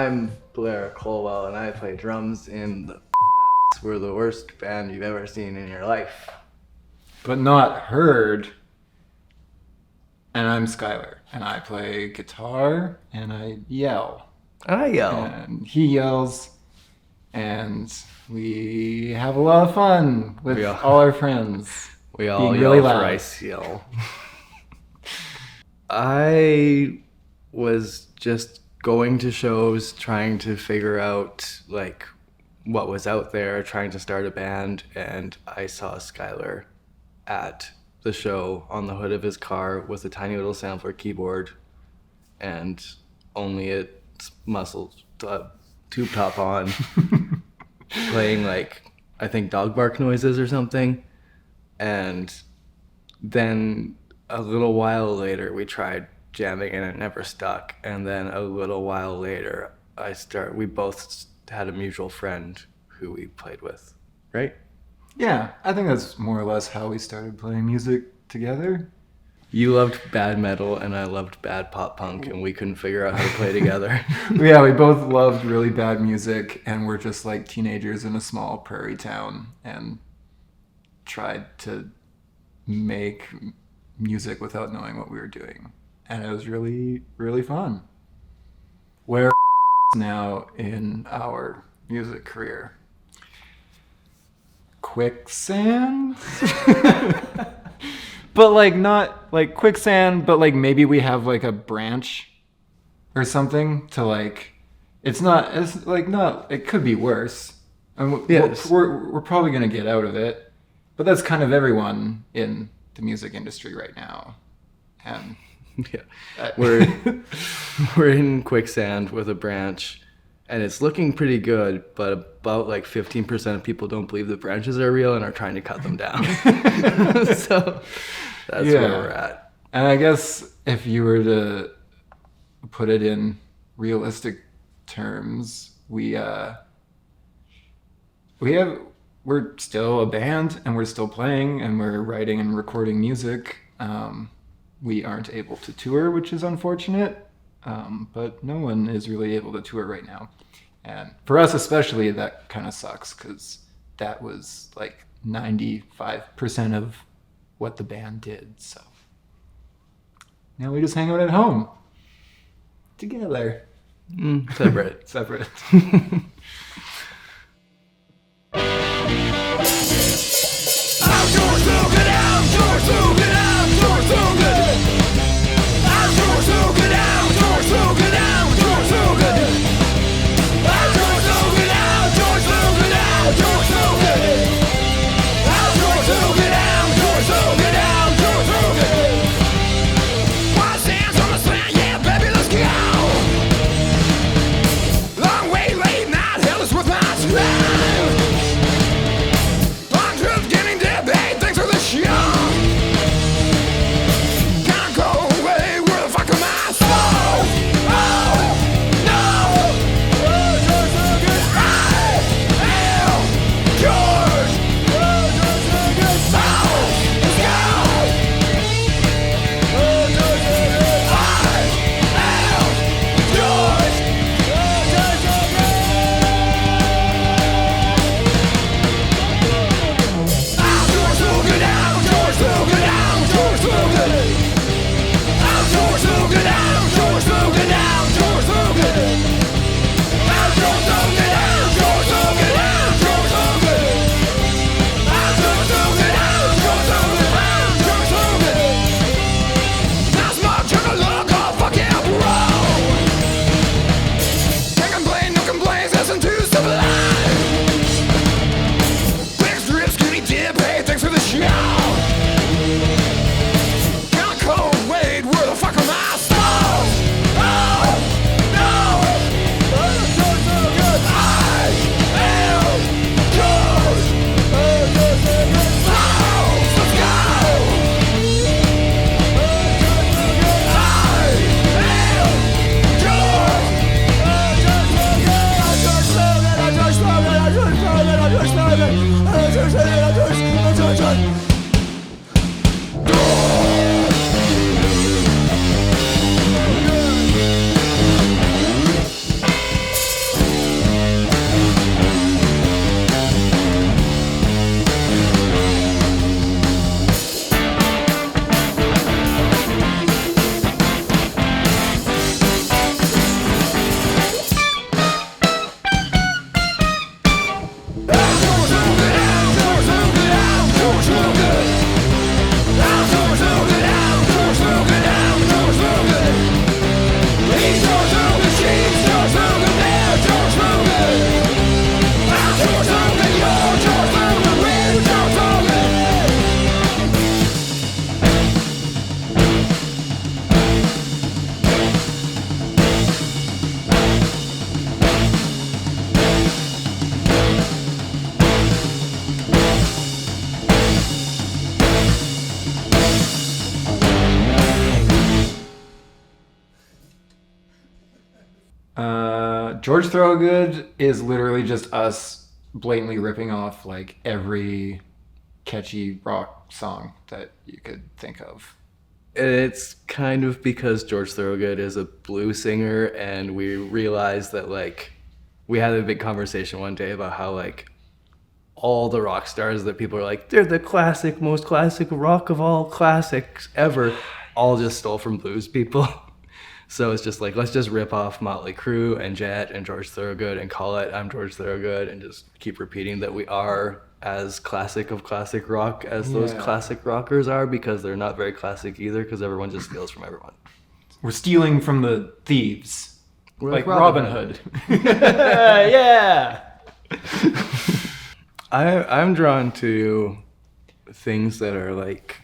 I'm Blair Colwell, and I play drums in the We're the worst band you've ever seen in your life. But not heard. And I'm Skylar, and I play guitar, and I yell. I yell. And he yells, and we have a lot of fun with all our friends. We all yell really for loud. ice yell. I was just going to shows, trying to figure out like what was out there, trying to start a band, and I saw Skylar at the show on the hood of his car with a tiny little sampler keyboard and only its muscle tube top on, playing like I think dog bark noises or something. And then a little while later we tried jamming and it never stuck. And then a little while later we both had a mutual friend who we played with, right? Yeah, I think that's more or less how we started playing music together. You loved bad metal and I loved bad pop punk, and we couldn't figure out how to play together. Yeah, we both loved really bad music, and we're just like teenagers in a small prairie town and tried to make music without knowing what we were doing. And it was really, really fun. Where now in our music career? Quicksand? But like not like quicksand, but like maybe we have like a branch or something to like, it's like not, it could be worse. And yes. we're probably going to get out of it, but that's kind of everyone in the music industry right now. And yeah, we're in quicksand with a branch, and it's looking pretty good, but about like 15% of people don't believe the branches are real and are trying to cut them down. So that's where we're at. And I guess if you were to put it in realistic terms, we're still a band, and we're still playing, and we're writing and recording music. We aren't able to tour, which is unfortunate, but no one is really able to tour right now. And for us especially, that kind of sucks, because that was like 95% of what the band did. So now we just hang out at home together. Separate. Separate. George Thorogood is literally just us blatantly ripping off like every catchy rock song that you could think of. It's kind of because George Thorogood is a blues singer, and we realized that like we had a big conversation one day about how like all the rock stars that people are like, they're the classic, most classic rock of all classics ever, all just stole from blues people. So it's just like, let's just rip off Motley Crue and Jet and George Thorogood and call it I'm George Thorogood, and just keep repeating that we are as classic of classic rock as those classic rockers are, because they're not very classic either, because everyone just steals from everyone. We're stealing from the thieves. We're like Robin Hood. Yeah! I'm drawn to things that are like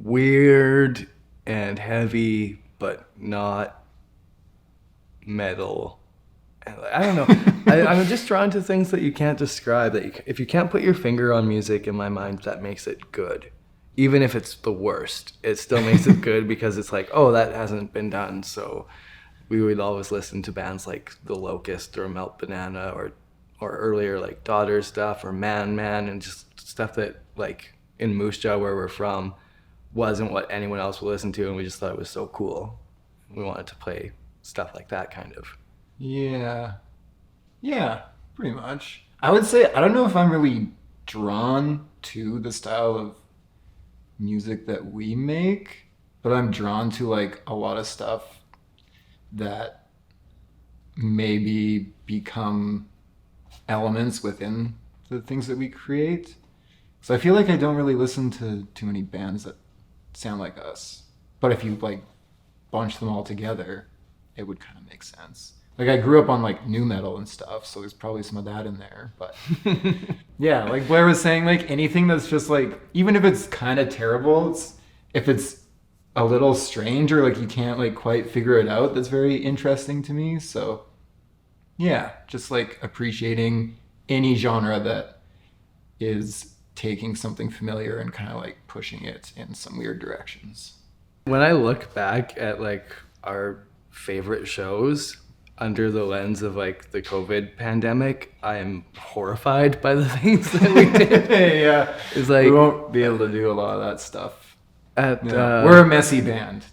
weird and heavy, but not metal. I don't know. I'm just drawn to things that you can't describe. If you can't put your finger on music, in my mind, that makes it good. Even if it's the worst, it still makes it good, because it's like, oh, that hasn't been done. So we would always listen to bands like The Locust or Melt Banana, or earlier like Daughter stuff, or Man, and just stuff that like in Moose Jaw, where we're from, wasn't what anyone else would listen to, and we just thought it was so cool. We wanted to play stuff like that, kind of. Yeah, pretty much. I would say, I don't know if I'm really drawn to the style of music that we make, but I'm drawn to like a lot of stuff that maybe become elements within the things that we create. So I feel like I don't really listen to too many bands that sound like us. But if you like bunch them all together, it would kind of make sense. Like I grew up on like new metal and stuff, so there's probably some of that in there. But yeah, like Blair was saying, like anything that's just like, even if it's kind of terrible, if it's a little strange or like you can't like quite figure it out, that's very interesting to me. So yeah, just like appreciating any genre that is taking something familiar and kind of like pushing it in some weird directions. When I look back at like our favorite shows under the lens of like the COVID pandemic, I'm horrified by the things that we did. Yeah, it's like we won't be able to do a lot of that stuff. We're a messy band.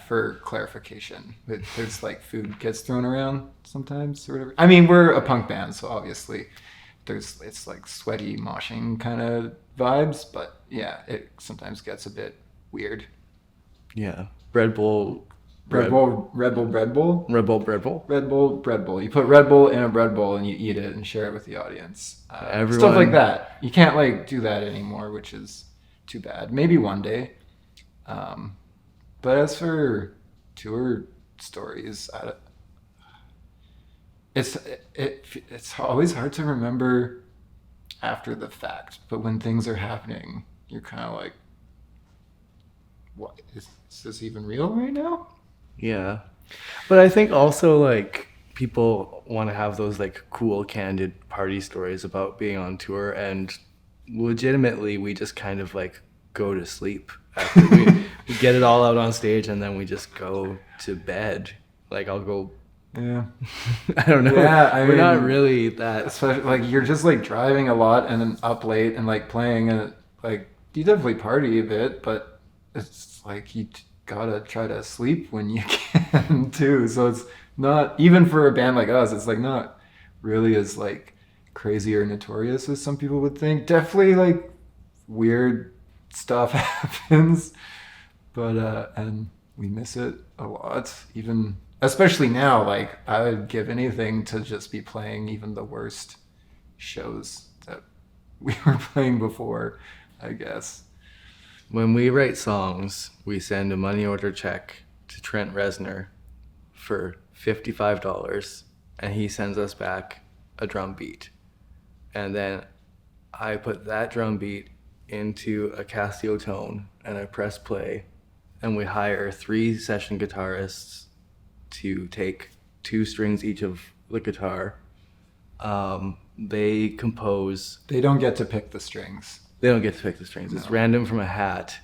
For clarification, there's like food gets thrown around sometimes or whatever. I mean, we're a punk band, so obviously it's like sweaty moshing kind of vibes, but yeah, it sometimes gets a bit weird. Yeah, Red Bull bread bowl. You put Red Bull in a bread bowl and you eat it and share it with the audience. Stuff like that. You can't like do that anymore, which is too bad. Maybe one day. But as for tour stories, it's always hard to remember after the fact. But when things are happening, you're kind of like, what is this even real right now? Yeah. But I think also like people want to have those like cool, candid party stories about being on tour, and legitimately we just kind of like go to sleep after we get it all out on stage, and then we just go to bed. Like I'll go. Yeah. I don't know. Yeah, we're not really that. Especially like you're just like driving a lot and then up late and like playing, and like you definitely party a bit, but it's like you gotta try to sleep when you can too. So it's not, even for a band like us, it's like not really as like crazy or notorious as some people would think. Definitely like weird stuff happens, but and we miss it a lot, even especially now. Like I would give anything to just be playing even the worst shows that we were playing before, I guess. When we write songs, we send a money order check to Trent Reznor for $55, and he sends us back a drum beat. And then I put that drum beat into a Casio tone, and I press play, and we hire 3 session guitarists to take 2 strings each of the guitar. They compose. They don't get to pick the strings. They don't get to pick the strings. No. It's random from a hat.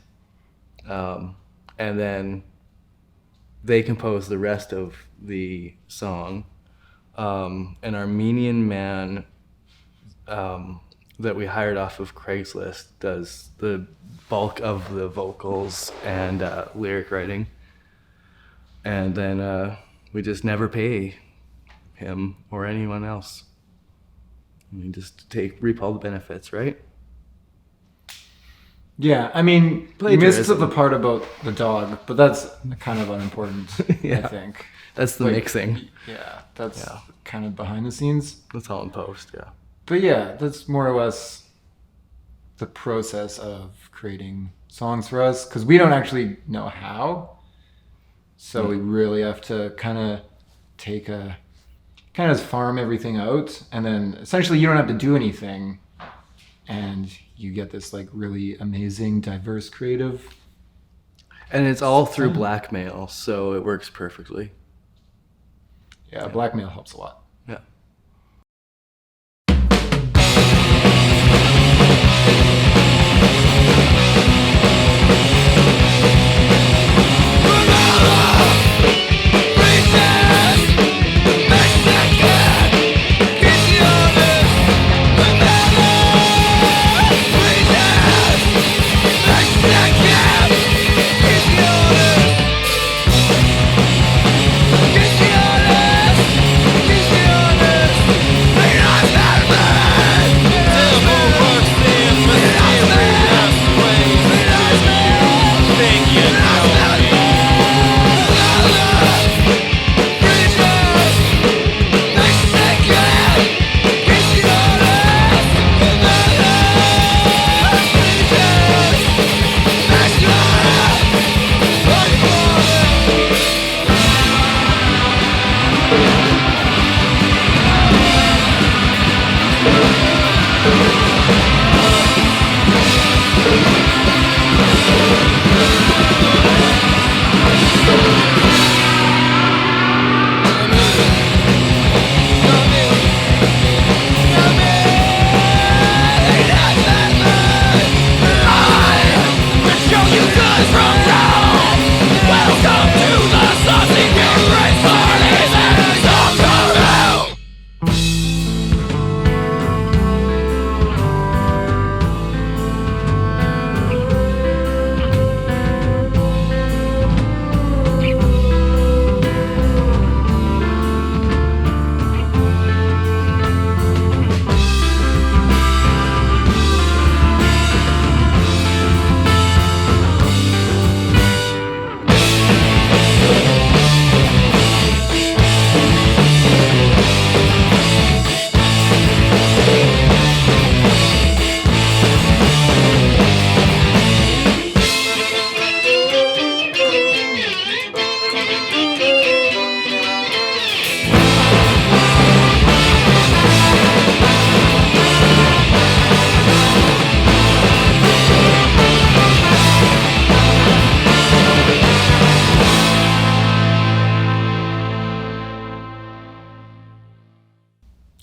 And then they compose the rest of the song. an Armenian man that we hired off of Craigslist does the bulk of the vocals and lyric writing. And then we just never pay him or anyone else. We just reap all the benefits, right? Yeah, I mean, you missed Plagiarism. the part about the dog, but that's kind of unimportant, Yeah. I think. That's the mixing. Yeah, that's Yeah. kind of behind the scenes. That's all in post, yeah. But yeah, that's more or less the process of creating songs for us, because we don't actually know how. So we really have to kind of farm everything out, and then essentially you don't have to do anything, and you get this like really amazing, diverse, creative. And it's all through blackmail, so it works perfectly. Yeah, blackmail helps a lot. Yeah.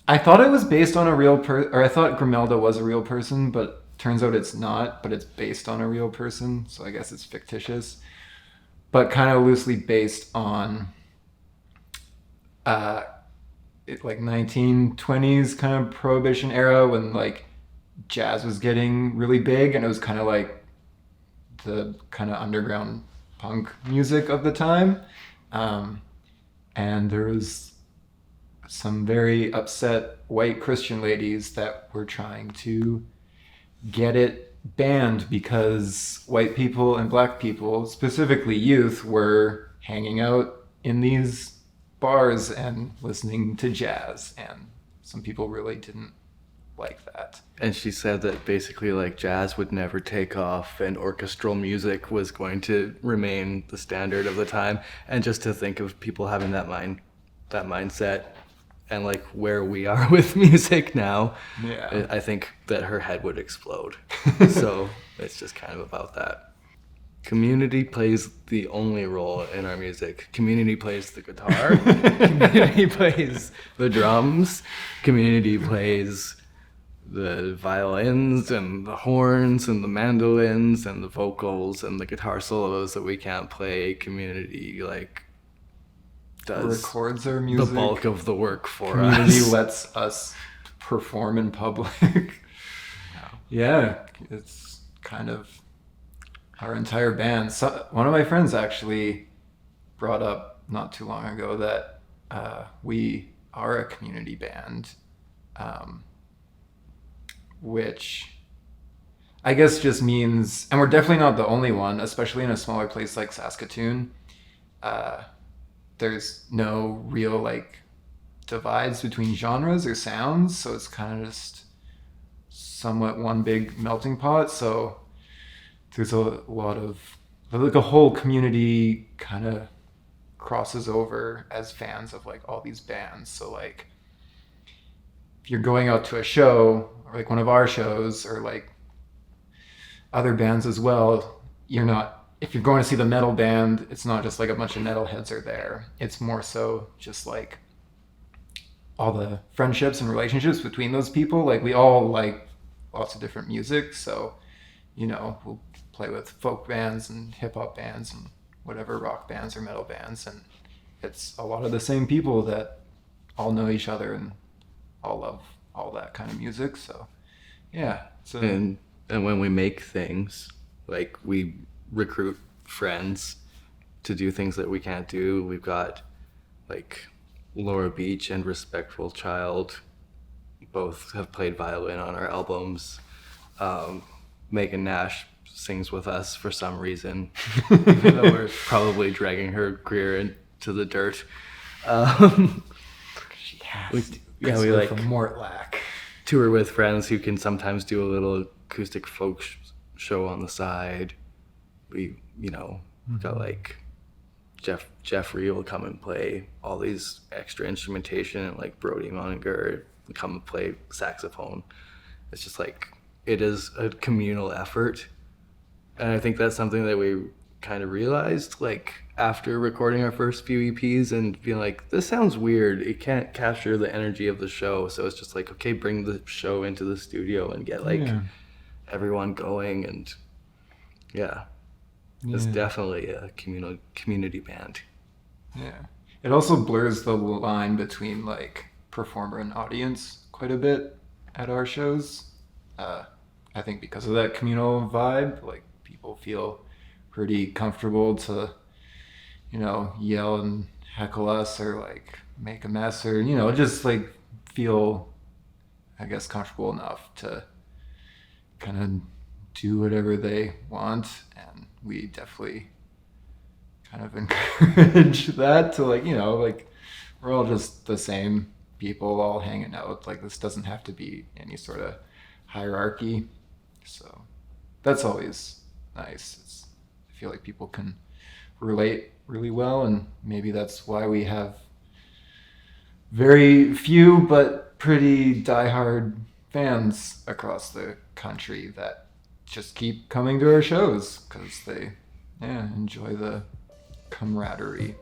I thought it was based on a real or I thought Grimelda was a real person, but turns out it's not, but it's based on a real person, so I guess it's fictitious. But kind of loosely based on like 1920s kind of Prohibition era, when like jazz was getting really big, and it was kind of like the kind of underground punk music of the time. And there was some very upset white Christian ladies that were trying to get it banned because white people and black people, specifically youth, were hanging out in these bars and listening to jazz, and some people really didn't like that. And she said that basically like jazz would never take off and orchestral music was going to remain the standard of the time. And just to think of people having that mindset and like where we are with music now, Yeah. I think that her head would explode. So it's just kind of about that. Community plays the only role in our music. Community plays the guitar. Community plays the drums. Community plays the violins and the horns and the mandolins and the vocals and the guitar solos that we can't play. Community like does records our the music. bulk of the work for Community us. lets us perform in public. Yeah, it's kind of our entire band. So, one of my friends actually brought up not too long ago that we are a community band, which I guess just means, and we're definitely not the only one, especially in a smaller place like Saskatoon. There's no real like divides between genres or sounds, so it's kind of just somewhat one big melting pot. So there's a lot of like a whole community kind of crosses over as fans of like all these bands. So like if you're going out to a show or like one of our shows or like other bands as well, you're not, if you're going to see the metal band, it's not just like a bunch of metalheads are there. It's more so just like all the friendships and relationships between those people. Like we all like lots of different music, so we'll play with folk bands and hip-hop bands and whatever, rock bands or metal bands, and it's a lot of the same people that all know each other and all love all that kind of music. So yeah, and when we make things, like we recruit friends to do things that we can't do. We've got like Laura Beach and Respectful Child both have played violin on our albums. Megan Nash sings with us for some reason, even though we're probably dragging her career into the dirt. She has we like from Mortlack. Tour with friends who can sometimes do a little acoustic folk show on the side. We've got like Jeffrey will come and play all these extra instrumentation, and like Brody Moninger will come and play saxophone. It's just like, it is a communal effort. And I think that's something that we kind of realized like after recording our first few EPs and being like, this sounds weird. It can't capture the energy of the show. So it's just like, okay, bring the show into the studio and get like everyone going. And it's definitely a community band. Yeah. It also blurs the line between like performer and audience quite a bit at our shows. I think because of that communal vibe, like people feel pretty comfortable to, yell and heckle us or like make a mess or, just like feel, I guess, comfortable enough to kind of do whatever they want. And we definitely kind of encourage that to like, like we're all just the same people all hanging out. Like this doesn't have to be any sort of hierarchy. So that's always nice. I feel like people can relate really well, and maybe that's why we have very few but pretty diehard fans across the country that just keep coming to our shows because they enjoy the camaraderie.